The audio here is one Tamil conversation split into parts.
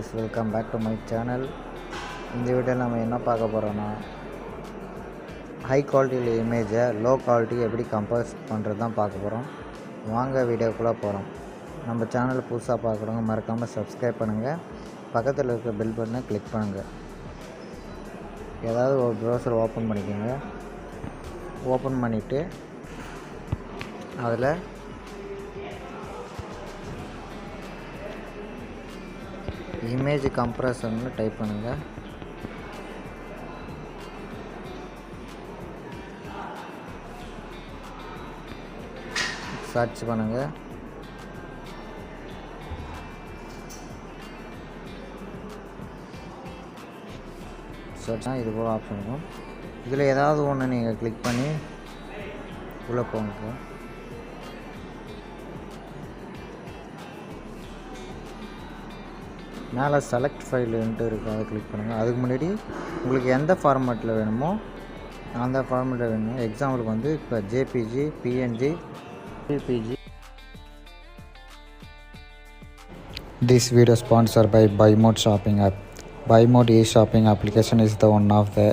guys, welcome back to my channel. இந்த வீடியோவில் நம்ம என்ன பார்க்க போகிறோன்னா ஹை குவாலிட்டியில் இமேஜை லோ குவாலிட்டி எப்படி கம்போஸ் பண்ணுறது தான் பார்க்க போகிறோம். வாங்க வீடியோக்குள்ளே போகிறோம். நம்ம சேனல் புதுசாக பார்க்குறவங்க மறக்காமல் சப்ஸ்கிரைப் பண்ணுங்கள். பக்கத்தில் இருக்க பெல் பட்டனை கிளிக் பண்ணுங்கள். ஏதாவது ஒரு ப்ரௌசர் ஓப்பன் பண்ணிக்கோங்க. ஓப்பன் பண்ணிவிட்டு அதில் இமேஜ் கம்ப்ரஸர்னு டைப் பண்ணுங்கள். சர்ச் பண்ணுங்கள். சர்ச்னா இது போல் ஆப்ஷன் இருக்கும். இதில் ஏதாவது ஒன்று நீங்கள் கிளிக் பண்ணி உள்ளே போங்க. மேலே செலக்ட் ஃபைலுன்ட்டு இருக்குது, அதை கிளிக் பண்ணுங்கள். அதுக்கு முன்னாடி உங்களுக்கு எந்த ஃபார்மேட்டில் வேணுமோ அந்த ஃபார்மேட்டில் வேணும். எக்ஸாம்பிளுக்கு வந்து இப்போ JPG, PNG, PPG. This video sponsored by BuyMote shopping app. BuyMote e-shopping application is the one of the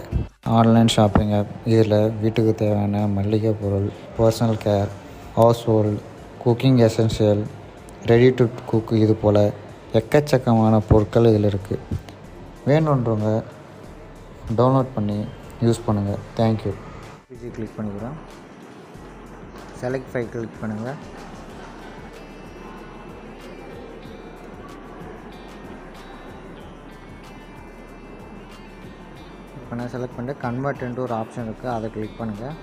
online shopping app. இதில் வீட்டுக்கு தேவையான மளிகை பொருள், personal care, house hold, cooking essential, ready to cook, இது போல் எக்கச்சக்கமான பொருட்கள் இதில் இருக்குது. வேணுன்றவங்க டவுன்லோட் பண்ணி யூஸ் பண்ணுங்கள். தேங்க்யூ. பிஜி கிளிக் பண்ணிக்கிறோம். செலக்ட் ஃபைல் கிளிக் பண்ணுங்கள். இப்போ நான் செலக்ட் பண்ணிட்டு கன்வெர்ட்ன்ட்டு ஒரு ஆப்ஷன் இருக்குது, அதை கிளிக் பண்ணுங்கள்.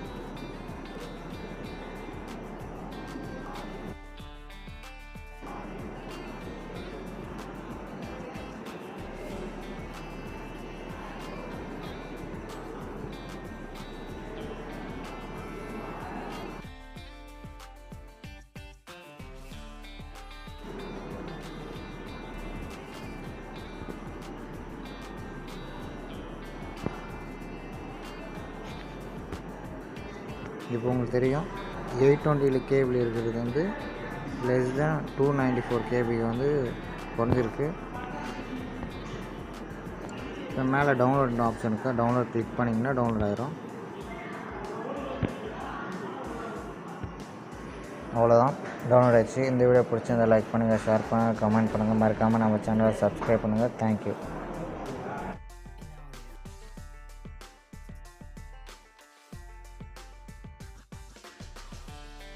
இப்போ உங்களுக்கு தெரியும் 820 கேபிள் இருக்கிறது வந்து லெஸ் தேன் 294 கேபிக்கு வந்து குறைஞ்சிருக்கு. இப்போ மேலே டவுன்லோட் ஆப்ஷன் இருக்குது, டவுன்லோட் கிளிக் பண்ணிங்கன்னா டவுன்லோட் ஆகிரும். அவ்வளோதான், டவுன்லோட் ஆகிடுச்சு. இந்த வீடியோ பிடிச்சிருந்தா லைக் பண்ணுங்கள், ஷேர் பண்ணுங்கள், கமெண்ட் பண்ணுங்கள். மறக்காமல் நம்ம சேனலை சப்ஸ்கிரைப் பண்ணுங்கள். தேங்க்யூ.